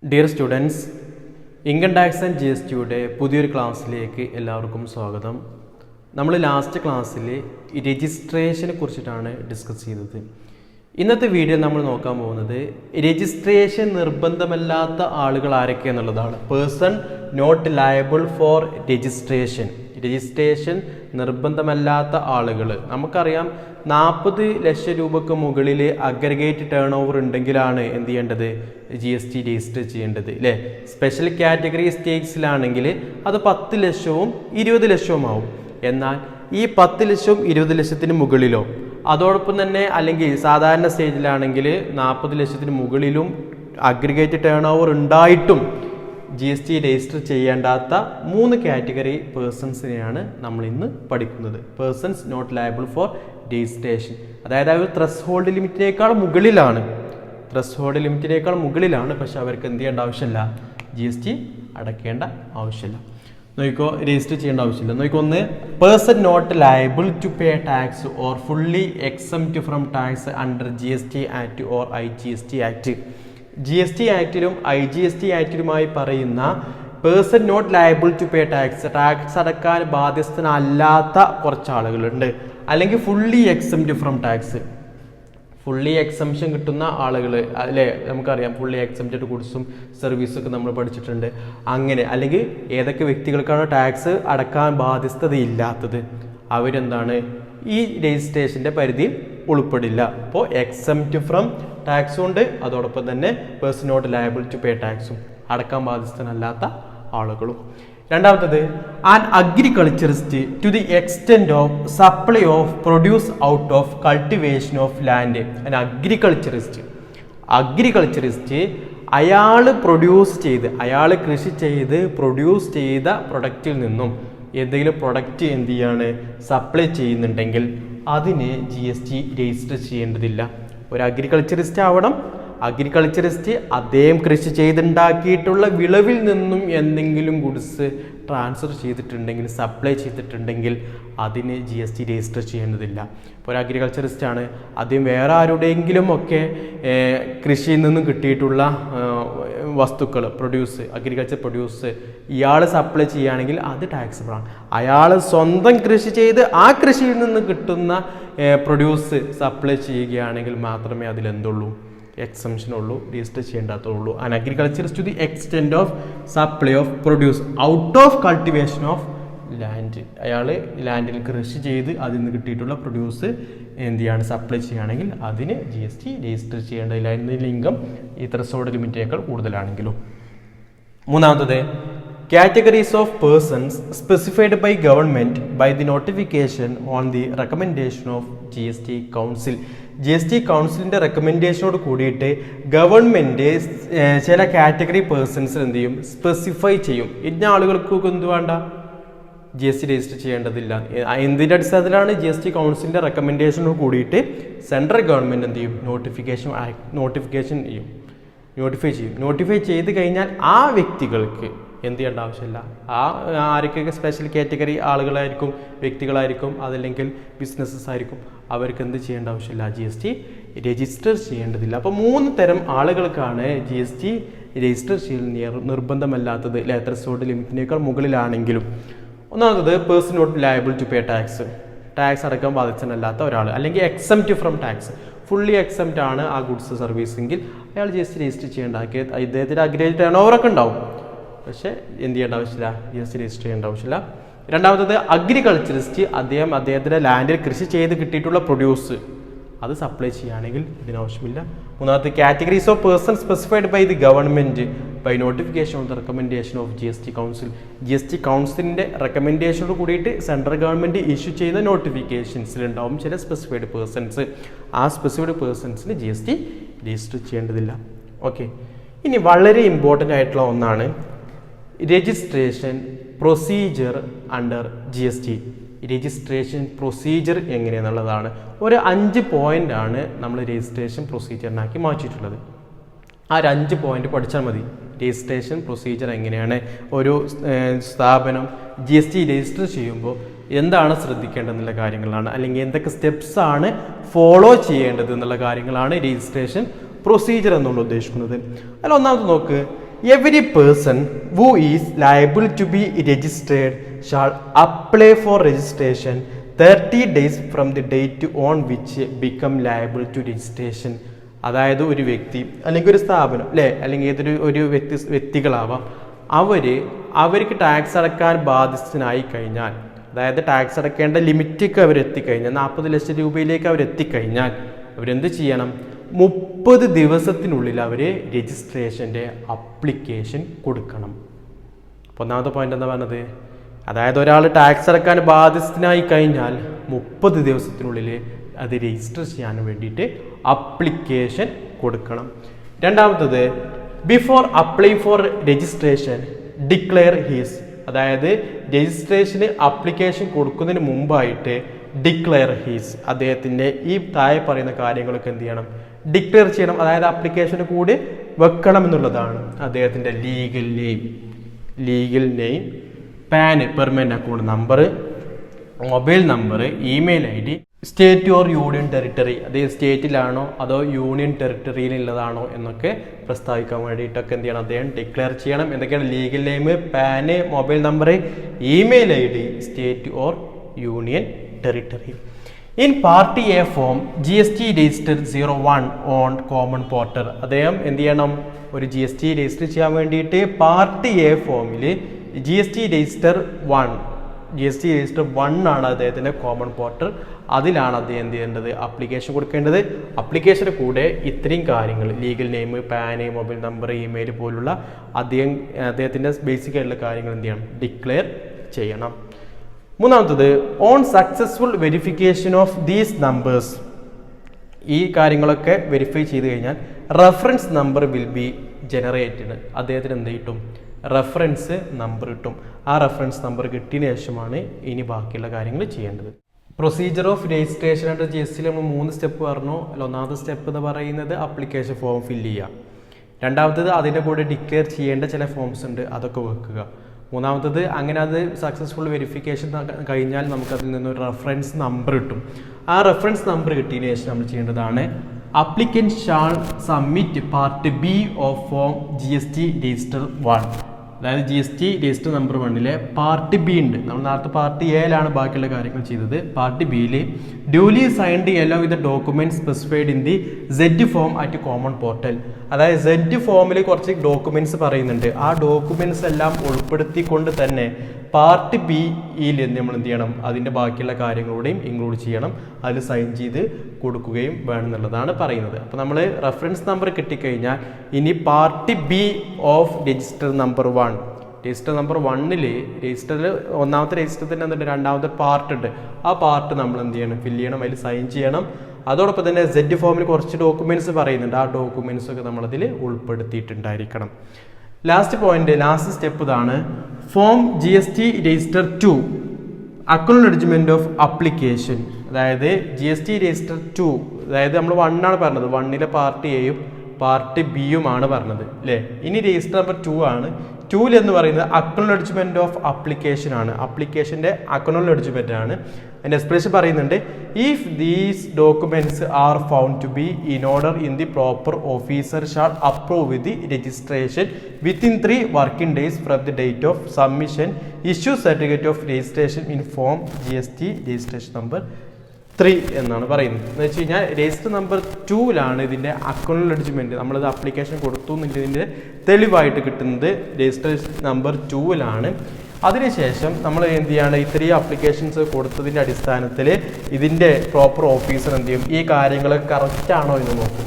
Dear students, Income Tax and GSTയുടെ പുതിയൊരു ക്ലാസ്സിലേക്ക് എല്ലാവർക്കും സ്വാഗതം. നമ്മൾ ലാസ്റ്റ് ക്ലാസ്സിൽ രജിസ്ട്രേഷനെ കുറിച്ചിട്ടാണ് ഡിസ്കസ് ചെയ്തത്. ഇന്നത്തെ വീഡിയോ നമ്മൾ നോക്കാൻ പോകുന്നത് രജിസ്ട്രേഷൻ നിർബന്ധമല്ലാത്ത ആളുകൾ ആരൊക്കെ എന്നുള്ളതാണ്. Person not liable for registration. Registration നിർബന്ധമല്ലാത്ത ആളുകൾ നമുക്കറിയാം. 40 ലക്ഷം രൂപയ്ക്ക് മുകളിൽ അഗ്രഗേറ്റ് ടേൺ ഓവർ ഉണ്ടെങ്കിലാണ് എന്ത് ചെയ്യേണ്ടത്, GST രജിസ്റ്റർ ചെയ്യേണ്ടത് അല്ലേ. സ്പെഷ്യൽ കാറ്റഗറി സ്റ്റേറ്റ്സിലാണെങ്കിൽ അത് 10 ലക്ഷവും 20 ലക്ഷവും ആവും. എന്നാൽ ഈ 10 ലക്ഷവും 20 ലക്ഷത്തിന് മുകളിലോ അതോടൊപ്പം തന്നെ അല്ലെങ്കിൽ സാധാരണ സ്റ്റേജിലാണെങ്കിൽ 40 ലക്ഷത്തിന് മുകളിലും അഗ്രിഗേറ്റ് ടേൺ ഓവർ ഉണ്ടായിട്ടും GST രജിസ്റ്റർ ചെയ്യേണ്ടാത്ത 3 കാറ്റഗറി പേഴ്സൺസിനെയാണ് നമ്മൾ ഇന്ന് പഠിക്കുന്നത്. Persons not liable for registration, അതായത് അവർ ത്രസ്ഹോൾഡ് ലിമിറ്റിനേക്കാൾ മുകളിലാണ്. പക്ഷെ അവർക്ക് എന്ത് ചെയ്യേണ്ട ആവശ്യമില്ല, GST അടയ്ക്കേണ്ട ആവശ്യമില്ല. നോക്കിക്കോ, രജിസ്റ്റർ ചെയ്യേണ്ട ആവശ്യമില്ല. നോക്കിക്കോ, ഒന്ന്, person not liable to pay tax or fully exempt from tax under GST act or IGST act. GST ആക്ടിലും IGST ആക്ടിലുമായി പറയുന്ന person not liable to pay tax, tax അടക്കാൻ ബാധ്യസ്ഥനല്ലാത്ത കുറച്ച് ആളുകളുണ്ട്. അല്ലെങ്കിൽ fully exempt from tax, fully exemption കിട്ടുന്ന ആളുകൾ അല്ലേ. നമുക്കറിയാം ഫുള്ളി എക്സംപ്റ്റഡ് ഗുഡ്സും സർവീസൊക്കെ നമ്മൾ പഠിച്ചിട്ടുണ്ട്. അങ്ങനെ അല്ലെങ്കിൽ ഏതൊക്കെ വ്യക്തികൾക്കാണ് ടാക്സ് അടക്കാൻ ബാധ്യസ്ഥതയില്ലാത്തത് അവരെന്താണ് ഈ രജിസ്ട്രേഷൻ്റെ പരിധിയിൽ ഉൾപ്പെടില്ല. അപ്പോൾ എക്സംപ്റ്റ് ഫ്രം ടാക്സും ഉണ്ട്, അതോടൊപ്പം തന്നെ person not liable to pay ടാക്സും, അടക്കാൻ ബാധ്യസ്ഥനല്ലാത്ത ആളുകളും. രണ്ടാമത്തത്, an agriculturist to the extent of supply of produce out of cultivation of land. An agriculturist അയാൾ കൃഷി ചെയ്ത് പ്രൊഡ്യൂസ് ചെയ്ത പ്രൊഡക്റ്റിൽ നിന്നും എന്തെങ്കിലും പ്രൊഡക്റ്റ് എന്ത് ചെയ്യാണ് സപ്ലൈ ചെയ്യുന്നുണ്ടെങ്കിൽ അതിന് GST രജിസ്റ്റർ ചെയ്യേണ്ടതില്ല. ഒരു അഗ്രികൾച്ചറിസ്റ്റ് ആവണം. അഗ്രികൾച്ചറിസ്റ്റ് അദ്ദേഹം കൃഷി ചെയ്തുണ്ടാക്കിയിട്ടുള്ള വിളവിൽ നിന്നും എന്തെങ്കിലും ഗുഡ്സ് ട്രാൻസ്ഫർ ചെയ്തിട്ടുണ്ടെങ്കിൽ, സപ്ലൈ ചെയ്തിട്ടുണ്ടെങ്കിൽ അതിന് GST രജിസ്റ്റർ ചെയ്യേണ്ടതില്ല. ഇപ്പോൾ ഒരു അഗ്രികൾച്ചറിസ്റ്റ് ആണ്, അദ്ദേഹം വേറെ ആരുടെയെങ്കിലും ഒക്കെ കൃഷിയിൽ നിന്നും കിട്ടിയിട്ടുള്ള വസ്തുക്കൾ അഗ്രികൾച്ചർ പ്രൊഡ്യൂസ് ഇയാൾ സപ്ലൈ ചെയ്യുകയാണെങ്കിൽ അത് ടാക്സബിൾ ആണ്. അയാൾ സ്വന്തം കൃഷി ചെയ്ത് ആ കൃഷിയിൽ നിന്ന് കിട്ടുന്ന പ്രൊഡ്യൂസ് സപ്ലൈ ചെയ്യുകയാണെങ്കിൽ മാത്രമേ അതിലെന്തുള്ളൂ, എക്സംഷൻ ഉള്ളൂ, രജിസ്റ്റർ ചെയ്യേണ്ടാത്തുള്ളൂ. An agriculturist to the extent of supply of produce out of cultivation of land. അയാൾ ലാൻഡിൽ കൃഷി ചെയ്ത് അതിൽ നിന്ന് കിട്ടിയിട്ടുള്ള പ്രൊഡ്യൂസ് എന്ത് ചെയ്യാണ് സപ്ലൈ ചെയ്യുകയാണെങ്കിൽ അതിന് GST രജിസ്റ്റർ ചെയ്യേണ്ടതില്ല. എന്നതിൽ ഇൻകം ഈ ത്രസ്ഹോൾഡ് ലിമിറ്റിനേക്കാൾ കൂടുതലാണെങ്കിലും. മൂന്നാമത്തത്, categories of persons specified by government by the notification on the recommendation of GST Council. GST കൗൺസിലിൻ്റെ റെക്കമെൻഡേഷനോട് കൂടിയിട്ട് ഗവൺമെൻറ് ചില കാറ്റഗറി പേഴ്സൺസ് എന്ത് ചെയ്യും, സ്പെസിഫൈ ചെയ്യും. ഇന്ന ആളുകൾക്കൊക്കെ എന്ത് വേണ്ട, GST രജിസ്റ്റർ ചെയ്യേണ്ടതില്ല. എന്തിൻ്റെ അടിസ്ഥാനത്തിലാണ്? GST കൗൺസിലിൻ്റെ റെക്കമെൻഡേഷനോട് കൂടിയിട്ട് സെൻട്രൽ ഗവൺമെൻറ് എന്ത് ചെയ്യും, നോട്ടിഫൈ ചെയ്ത് കഴിഞ്ഞാൽ ആ വ്യക്തികൾക്ക് എന്ത് ചെയ്യേണ്ട ആവശ്യമില്ല. ആർക്കൊക്കെ സ്പെഷ്യൽ കാറ്റഗറി ആളുകളായിരിക്കും, വ്യക്തികളായിരിക്കും, അതല്ലെങ്കിൽ ബിസിനസ്സസ് ആയിരിക്കും, അവർക്ക് എന്ത് ചെയ്യേണ്ട ആവശ്യമില്ല, GST രജിസ്റ്റർ ചെയ്യേണ്ടതില്ല. അപ്പോൾ 3 തരം ആളുകൾക്കാണ് GST രജിസ്റ്റർ ചെയ്യുന്ന നിർബന്ധമല്ലാത്തത്. ത്രസ്ഹോൾഡ് ലിമിറ്റിനേക്കാൾ മുകളിലാണെങ്കിലും. ഒന്നാമത്തത്, person not liable to pay tax, tax അടക്കാൻ ബാധ്യസ്ഥനല്ലാത്ത ഒരാൾ. അല്ലെങ്കിൽ exempt from tax, fully exempt ആണ് ആ ഗുഡ്സ് സർവീസ് എങ്കിൽ അയാൾ GST രജിസ്റ്റർ ചെയ്യേണ്ട. ഇദ്ദേഹത്തിന് അഗ്രിഗേറ്റ് ടേൺ ഓവറൊക്കെ ഉണ്ടാവും, പക്ഷേ എന്ത് ചെയ്യേണ്ട ആവശ്യമില്ല, GST രജിസ്റ്റർ ചെയ്യേണ്ട ആവശ്യമില്ല. രണ്ടാമത്തത്, അഗ്രികൾച്ചറിസ്റ്റ് അദ്ദേഹത്തിൻ്റെ ലാൻഡിൽ കൃഷി ചെയ്ത് കിട്ടിയിട്ടുള്ള പ്രൊഡ്യൂസ് അത് സപ്ലൈ ചെയ്യുകയാണെങ്കിൽ ഇതിനാവശ്യമില്ല. മൂന്നാമത്തെ, categories of person specified by the government by notification of the recommendation of GST council. GST കൗൺസിലിൻ്റെ റെക്കമെൻഡേഷനോട് കൂടിയിട്ട് സെൻട്രൽ ഗവൺമെൻറ് ഇഷ്യൂ ചെയ്യുന്ന നോട്ടിഫിക്കേഷൻസിലുണ്ടാവും ചില സ്പെസിഫൈഡ് പേഴ്സൺസ്. ആ സ്പെസിഫൈഡ് പേഴ്സൺസിന് GST രജിസ്റ്റർ ചെയ്യേണ്ടതില്ല. ഓക്കെ, ഇനി വളരെ ഇമ്പോർട്ടൻ്റ് ആയിട്ടുള്ള ഒന്നാണ് registration procedure under GST. Registration procedure എങ്ങനെയെന്നുള്ളതാണ്. ഒരു 5 പോയിൻ്റാണ് നമ്മൾ രജിസ്ട്രേഷൻ പ്രൊസീജിയറിനാക്കി മാറ്റിയിട്ടുള്ളത്. ആ 5 പോയിൻ്റ് പഠിച്ചാൽ മതി. രജിസ്ട്രേഷൻ പ്രൊസീജിയർ എങ്ങനെയാണ്, ഒരു സ്ഥാപനം GST രജിസ്റ്റർ ചെയ്യുമ്പോൾ എന്താണ് ശ്രദ്ധിക്കേണ്ടതെന്നുള്ള കാര്യങ്ങളാണ്, അല്ലെങ്കിൽ എന്തൊക്കെ സ്റ്റെപ്സാണ് ഫോളോ ചെയ്യേണ്ടത് എന്നുള്ള കാര്യങ്ങളാണ് രജിസ്ട്രേഷൻ പ്രൊസീജിയർ എന്നുള്ള ഉദ്ദേശിക്കുന്നത്. അതിൽ ഒന്നാമത് നോക്ക്, every person who is liable to be registered shall apply for registration 30 days from the date on which become liable to registration. അതായത് ഒരു വ്യക്തി അല്ലെങ്കിൽ ഒരു സ്ഥാപനം അല്ലേ, അല്ലെങ്കിൽ ഏതൊരു വ്യക്തികളാവാം, അവർക്ക് ടാക്സ് അടക്കാൻ ബാധ്യസ്ഥനായി കഴിഞ്ഞാൽ, അതായത് ടാക്സ് അടക്കേണ്ട ലിമിറ്റൊക്കെ അവരെത്തിക്കഴിഞ്ഞാൽ 40 ലക്ഷം രൂപയിലേക്ക് അവരെത്തിക്കഴിഞ്ഞാൽ അവരെന്ത് ചെയ്യണം? 30 ദിവസത്തിനുള്ളിൽ അവർ രജിസ്ട്രേഷൻ്റെ അപ്ലിക്കേഷൻ കൊടുക്കണം. അപ്പോൾ ഒന്നാമത്തെ പോയിന്റ് എന്താ പറഞ്ഞത്? അതായത് ഒരാൾ ടാക്സ് അടക്കാൻ ബാധ്യസ്ഥനായി കഴിഞ്ഞാൽ 30 ദിവസത്തിനുള്ളിൽ അത് രജിസ്റ്റർ ചെയ്യാൻ വേണ്ടിയിട്ട് അപ്ലിക്കേഷൻ കൊടുക്കണം. രണ്ടാമത്തത് before apply for registration declare he's, അതായത് രജിസ്ട്രേഷന് അപ്ലിക്കേഷൻ കൊടുക്കുന്നതിന് മുമ്പായിട്ട് ഡിക്ലെയർ ഹീസ്, അദ്ദേഹത്തിൻ്റെ ഈ താഴെ പറയുന്ന കാര്യങ്ങളൊക്കെ എന്ത് ചെയ്യണം? ഡിക്ലെയർ ചെയ്യണം. അതായത് അപ്ലിക്കേഷന് കൂടി വെക്കണം എന്നുള്ളതാണ്. അദ്ദേഹത്തിൻ്റെ legal name, pan permanent account number, mobile number, email ID, state or union territory, അതേ സ്റ്റേറ്റിലാണോ അതോ യൂണിയൻ ടെറിട്ടറിയിലുള്ളതാണോ എന്നൊക്കെ പ്രസ്താവിക്കാൻ വേണ്ടിയിട്ടൊക്കെ എന്ത് ചെയ്യണം? അദ്ദേഹം ഡിക്ലെയർ ചെയ്യണം. എന്തൊക്കെയാണ്? Legal name, pan, mobile number, email ID, state or union territory. In party A form GST register 01 on common portal, അദ്ദേഹം എന്ത് ചെയ്യണം? ഒരു GST രജിസ്റ്റർ ചെയ്യാൻ വേണ്ടിയിട്ട് പാർട്ടി എ ഫോമിൽ GST രജിസ്റ്റർ 1 ആണ് അദ്ദേഹത്തിൻ്റെ കോമൺ പോർട്ടൽ. അതിലാണ് അദ്ദേഹം എന്ത് ചെയ്യേണ്ടത്? അപ്ലിക്കേഷൻ കൊടുക്കേണ്ടത്. അപ്ലിക്കേഷന് കൂടെ ഇത്രയും കാര്യങ്ങൾ, legal name, pan, mobile number, email പോലുള്ള അദ്ദേഹത്തിൻ്റെ ബേസിക് ആയിട്ടുള്ള കാര്യങ്ങൾ എന്ത് ചെയ്യണം? ഡിക്ലെയർ ചെയ്യണം. മൂന്നാമത്തത് on successful verification of these numbers, ഈ കാര്യങ്ങളൊക്കെ വെരിഫൈ ചെയ്ത് കഴിഞ്ഞാൽ reference number will be generated, അദ്ദേഹത്തിന് എന്ത് കിട്ടും? റെഫറൻസ് നമ്പർ കിട്ടും. ആ റെഫറൻസ് നമ്പർ കിട്ടിയതിന് ശേഷമാണ് ഇനി ബാക്കിയുള്ള കാര്യങ്ങൾ ചെയ്യേണ്ടത്. Procedure of registration and GST നമ്മൾ 3 സ്റ്റെപ്പ് പറഞ്ഞു. ഒന്നാമത്തെ സ്റ്റെപ്പ് എന്ന് പറയുന്നത് അപ്ലിക്കേഷൻ ഫോം ഫില്ല് ചെയ്യുക. രണ്ടാമത്തത് അതിൻ്റെ കൂടെ ഡിക്ലെയർ ചെയ്യേണ്ട ചില ഫോംസ് ഉണ്ട്, അതൊക്കെ വെക്കുക. മൂന്നാമത്തത് അങ്ങനെ അത് സക്സസ്ഫുൾ വെരിഫിക്കേഷൻ കഴിഞ്ഞാൽ നമുക്കതിൽ നിന്നൊരു റെഫറൻസ് നമ്പർ കിട്ടും. ആ റെഫറൻസ് നമ്പർ കിട്ടിയതിന് ശേഷം നമ്മൾ ചെയ്യേണ്ടതാണ് applicant shall submit part B of form GST register 1. അതായത് GST register number 1 part B ഉണ്ട്. നമ്മൾ നേരത്തെ പാർട്ട് എയിലാണ് ബാക്കിയുള്ള കാര്യങ്ങൾ ചെയ്തത്. പാർട്ട് ബിയിൽ ഡ്യൂലി സൈൻഡ് എല്ലോ with document specified in the Z form at common portal. അതായത് Z ഫോമിൽ കുറച്ച് ഡോക്യുമെന്റ്സ് പറയുന്നുണ്ട്. ആ ഡോക്യുമെന്റ്സ് എല്ലാം ഉൾപ്പെടുത്തിക്കൊണ്ട് തന്നെ പാർട്ട് ബിയിൽ നമ്മൾ എന്ത് ചെയ്യണം? അതിൻ്റെ ബാക്കിയുള്ള കാര്യങ്ങളൂടെയും ഇൻക്ലൂഡ് ചെയ്യണം. അതിൽ സൈൻ ചെയ്ത് കൊടുക്കുകയും വേണമെന്നുള്ളതാണ് പറയുന്നത്. അപ്പോൾ നമ്മൾ റെഫറൻസ് നമ്പർ കിട്ടിക്കഴിഞ്ഞാൽ ഇനി part B of register number 1, register number 1 രജിസ്റ്ററിൽ ഒന്നാമത്തെ രജിസ്റ്ററിൽ തന്നെ എന്തുണ്ട്? രണ്ടാമത്തെ പാർട്ട് ഉണ്ട്. ആ പാർട്ട് നമ്മൾ എന്ത് ചെയ്യണം? ഫില്ല് ചെയ്യണം, അതിൽ സൈൻ ചെയ്യണം. അതോടൊപ്പം തന്നെ Z ഫോമിൽ കുറച്ച് ഡോക്യുമെന്റ്സ് പറയുന്നുണ്ട്. ആ ഡോക്യുമെന്റ്സ് ഒക്കെ നമ്മളതിൽ ഉൾപ്പെടുത്തിയിട്ടുണ്ടായിരിക്കണം. ലാസ്റ്റ് സ്റ്റെപ്പ് ഇതാണ്. Form GST register 2 acknowledgement of application, അതായത് GST രജിസ്റ്റർ 2, അതായത് നമ്മൾ 1 ആണ് പറഞ്ഞത്. 1 പാർട്ട് എയും പാർട്ട് ബിയുമാണ് പറഞ്ഞത് അല്ലേ. ഇനി രജിസ്റ്റർ നമ്പർ 2 ആണ്. 2 എന്ന് പറയുന്നത് അക്നോളജ്മെന്റ് ഓഫ് അപ്ലിക്കേഷൻ ആണ്. അപ്ലിക്കേഷൻ്റെ അക്നോളജ്മെന്റ് ആണ്. അതിൻ്റെ എക്സ്പ്രഷൻ പറയുന്നുണ്ട്, if these documents are found to be in order in the proper officer shall approve the registration within 3 working days from the date of submission issue certificate of registration in form GST registration number 3 എന്നാണ് പറയുന്നത്. എന്ന് വെച്ച് കഴിഞ്ഞാൽ register number 2 ഇതിൻ്റെ acknowledgement, നമ്മളിത് application കൊടുത്തു എന്നുള്ളതിൻ്റെ തെളിവായിട്ട് കിട്ടുന്നത് രജിസ്ട്രേഷൻ നമ്പർ 2 അതിനുശേഷം നമ്മൾ എന്ത് ചെയ്യാണ്? ഇത്രയും അപ്ലിക്കേഷൻസ് കൊടുത്തതിൻ്റെ അടിസ്ഥാനത്തിൽ ഇതിൻ്റെ പ്രോപ്പർ ഓഫീസർ എന്ത് ചെയ്യും? ഈ കാര്യങ്ങൾ കറക്റ്റ് ആണോ എന്ന് നോക്കും.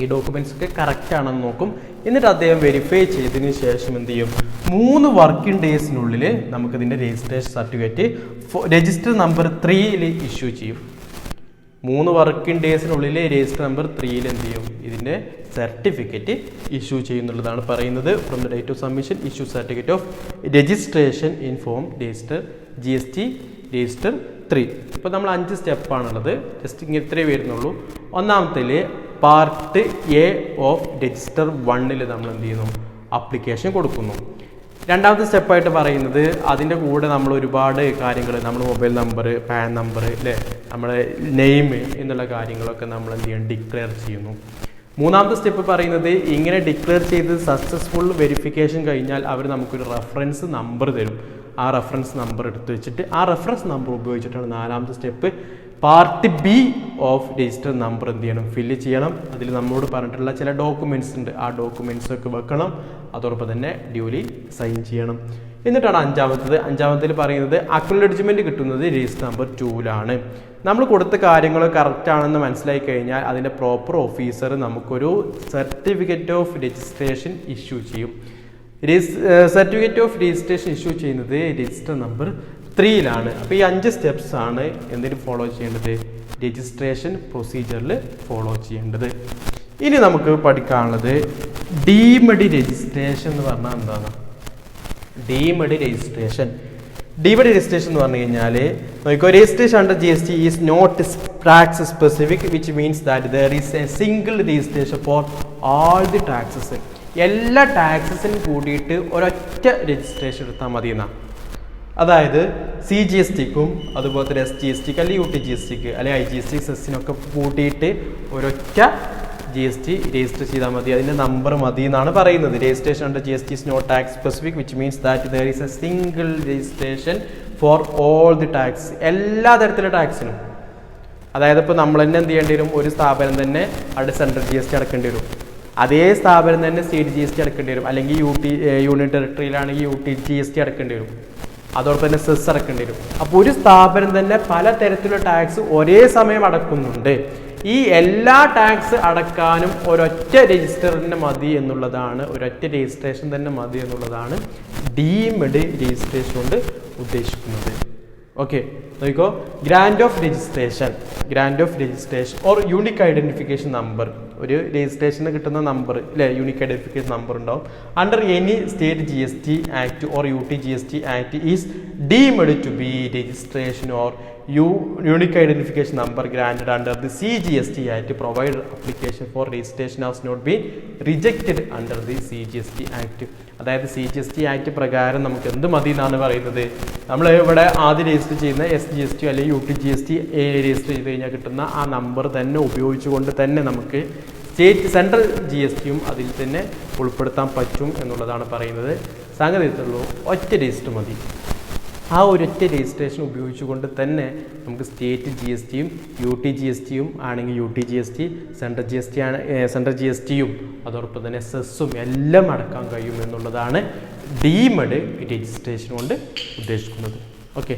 ഈ ഡോക്യുമെന്റ്സ് ഒക്കെ കറക്റ്റ് ആണെന്ന് നോക്കും. എന്നിട്ട് അദ്ദേഹം വെരിഫൈ ചെയ്തതിന് ശേഷം എന്ത് ചെയ്യും? 3 വർക്കിംഗ് ഡേയ്സിനുള്ളിൽ നമുക്കിതിൻ്റെ registration certificate register number 3 issue ചെയ്യും. 3 വർക്കിംഗ് ഡേയ്സിനുള്ളിൽ രജിസ്റ്റർ നമ്പർ 3 എന്ത് ചെയ്യും? ഇതിൻ്റെ സർട്ടിഫിക്കറ്റ് ഇഷ്യൂ ചെയ്യുന്നുള്ളതാണ് പറയുന്നത്. From the date of submission issue certificate of registration in form register GST register 3. ഇപ്പോൾ നമ്മൾ 5 സ്റ്റെപ്പാണുള്ളത്. ജസ്റ്റ് ഇങ്ങനെ ഇത്രേ വരുന്നുള്ളൂ. ഒന്നാമത്തേൽ പാർട്ട് എ ഓഫ് രജിസ്റ്റർ 1 നമ്മൾ എന്ത് ചെയ്യുന്നു? അപ്ലിക്കേഷൻ കൊടുക്കുന്നു. രണ്ടാമത്തെ സ്റ്റെപ്പായിട്ട് പറയുന്നത് അതിൻ്റെ കൂടെ നമ്മൾ ഒരുപാട് കാര്യങ്ങൾ, നമ്മൾ മൊബൈൽ നമ്പർ, പാൻ നമ്പർ അല്ലേ, നമ്മുടെ നെയിം എന്നുള്ള കാര്യങ്ങളൊക്കെ നമ്മൾ എന്ത് ചെയ്യണം? ഡിക്ലെയർ ചെയ്യുന്നു. മൂന്നാമത്തെ സ്റ്റെപ്പ് പറയുന്നത് ഇങ്ങനെ ഡിക്ലെയർ ചെയ്ത് സക്സസ്ഫുൾ വെരിഫിക്കേഷൻ കഴിഞ്ഞാൽ അവർ നമുക്കൊരു റെഫറൻസ് നമ്പർ തരും. ആ റെഫറൻസ് നമ്പർ എടുത്ത് വെച്ചിട്ട് ആ റെഫറൻസ് നമ്പർ ഉപയോഗിച്ചിട്ടാണ് നാലാമത്തെ step part B of register number എന്ത് ചെയ്യണം, ഫില്ല് ചെയ്യണം. അതിൽ നമ്മളോട് പറഞ്ഞിട്ടുള്ള ചില ഡോക്യുമെൻറ്റ്സ് ഉണ്ട്, ആ ഡോക്യുമെൻറ്റ്സ് ഒക്കെ വെക്കണം. അതോടൊപ്പം തന്നെ ഡ്യൂലി സൈൻ ചെയ്യണം. എന്നിട്ടാണ് അഞ്ചാമത്തേൽ പറയുന്നത് അക്നോളജ്മെൻറ്റ് കിട്ടുന്നത് രജിസ്റ്റർ നമ്പർ 2ലാണ്. നമ്മൾ കൊടുത്ത കാര്യങ്ങൾ കറക്റ്റ് ആണെന്ന് മനസ്സിലായി കഴിഞ്ഞാൽ അതിൻ്റെ പ്രോപ്പർ ഓഫീസർ നമുക്കൊരു സർട്ടിഫിക്കറ്റ് ഓഫ് രജിസ്ട്രേഷൻ ഇഷ്യൂ ചെയ്യും. സർട്ടിഫിക്കറ്റ് ഓഫ് രജിസ്ട്രേഷൻ ഇഷ്യൂ ചെയ്യുന്നത് രജിസ്റ്റർ നമ്പർ 3ലാണ്. അപ്പോൾ ഈ 5 സ്റ്റെപ്സ് ആണ് എന്തിനു ഫോളോ ചെയ്യേണ്ടത്, രജിസ്ട്രേഷൻ പ്രൊസീജിയറിൽ ഫോളോ ചെയ്യേണ്ടത്. ഇനി നമുക്ക് പഠിക്കാനുള്ളത് ഡീംഡ് രജിസ്ട്രേഷൻ എന്ന് പറഞ്ഞാൽ എന്താണ്? ഡീംഡ് രജിസ്ട്രേഷൻ എന്ന് പറഞ്ഞു കഴിഞ്ഞാൽ registration under GST is not tax specific which means that there is a single registration for all the taxes. എല്ലാ ടാക്സസിനും കൂടിയിട്ട് ഒരൊറ്റ രജിസ്ട്രേഷൻ എടുത്താൽ മതി എന്നാണ്. അതായത് CGSTക്കും അതുപോലെ തന്നെ SGSTക്ക് അല്ലെങ്കിൽ UTGSTക്ക് അല്ലെങ്കിൽ IGST സെസ്സിനൊക്കെ കൂട്ടിയിട്ട് ഒരൊറ്റ GST രജിസ്റ്റർ ചെയ്താൽ മതി, അതിൻ്റെ നമ്പർ മതി എന്നാണ് പറയുന്നത്. Registration under GST is not tax specific which means that there is a single registration for all the tax, എല്ലാ തരത്തിലുള്ള ടാക്സിനും. അതായത് ഇപ്പോൾ നമ്മൾ തന്നെ എന്ത് ചെയ്യേണ്ടി വരും, ഒരു സ്ഥാപനം തന്നെ അവിടെ സെൻട്രൽ GST അടക്കേണ്ടി വരും, അതേ സ്ഥാപനം തന്നെ സ്റ്റേറ്റ് GST അടക്കേണ്ടി വരും, അല്ലെങ്കിൽ യൂണിയൻ ടെറിട്ടറിയിലാണെങ്കിൽ UTGST അടക്കേണ്ടി വരും, അതോടൊപ്പം തന്നെ സെസ് അടക്കേണ്ടി വരും. അപ്പോൾ ഒരു സ്ഥാപനം തന്നെ പല തരത്തിലുള്ള ടാക്സ് ഒരേ സമയം അടക്കുന്നുണ്ട്. ഈ എല്ലാ ടാക്സ് അടക്കാനും ഒരൊറ്റ രജിസ്റ്ററിന് മതി എന്നുള്ളതാണ്, ഒരൊറ്റ രജിസ്ട്രേഷൻ തന്നെ മതി എന്നുള്ളതാണ് ഡീംഡ് രജിസ്ട്രേഷൻ കൊണ്ട് ഉദ്ദേശിക്കുന്നത്. ഓക്കെ, നോക്കിക്കോ. Grant of registration or unique identification number, ഒരു രജിസ്ട്രേഷന് കിട്ടുന്ന നമ്പർ അല്ലെ, യൂണിക് ഐഡന്റിഫിക്കേഷൻ നമ്പർ ഉണ്ടാവും. Under any state GST act or UTGST act is deemed to be registration or unique identification number granted under the CGST Act provide application for registration has not been rejected under the CGST Act. അതായത് CGST act പ്രകാരം നമുക്ക് എന്ത് മതി എന്നാണ് പറയുന്നത്, നമ്മൾ ഇവിടെ ആദ്യം രജിസ്റ്റർ ചെയ്യുന്ന SGST അല്ലെങ്കിൽ UTGST രജിസ്റ്റർ ചെയ്ത് കഴിഞ്ഞാൽ കിട്ടുന്ന ആ നമ്പർ തന്നെ ഉപയോഗിച്ചുകൊണ്ട് തന്നെ നമുക്ക് സെൻട്രൽ GSTയും അതിൽ തന്നെ ഉൾപ്പെടുത്താൻ പറ്റും എന്നുള്ളതാണ് പറയുന്നത്. സംഗതിയുള്ളൂ ഒറ്റ രജിസ്റ്റർ മതി. ആ ഒരൊറ്റ രജിസ്ട്രേഷൻ ഉപയോഗിച്ചുകൊണ്ട് തന്നെ നമുക്ക് സ്റ്റേറ്റ് GSTയും UTGSTയും ആണെങ്കിൽ UTGST, സെൻട്രൽ GSTയും അതോടൊപ്പം തന്നെ സെസ്സും എല്ലാം അടക്കാൻ കഴിയും എന്നുള്ളതാണ് ഡീംഡ് രജിസ്ട്രേഷൻ കൊണ്ട് ഉദ്ദേശിക്കുന്നത്. ഓക്കെ.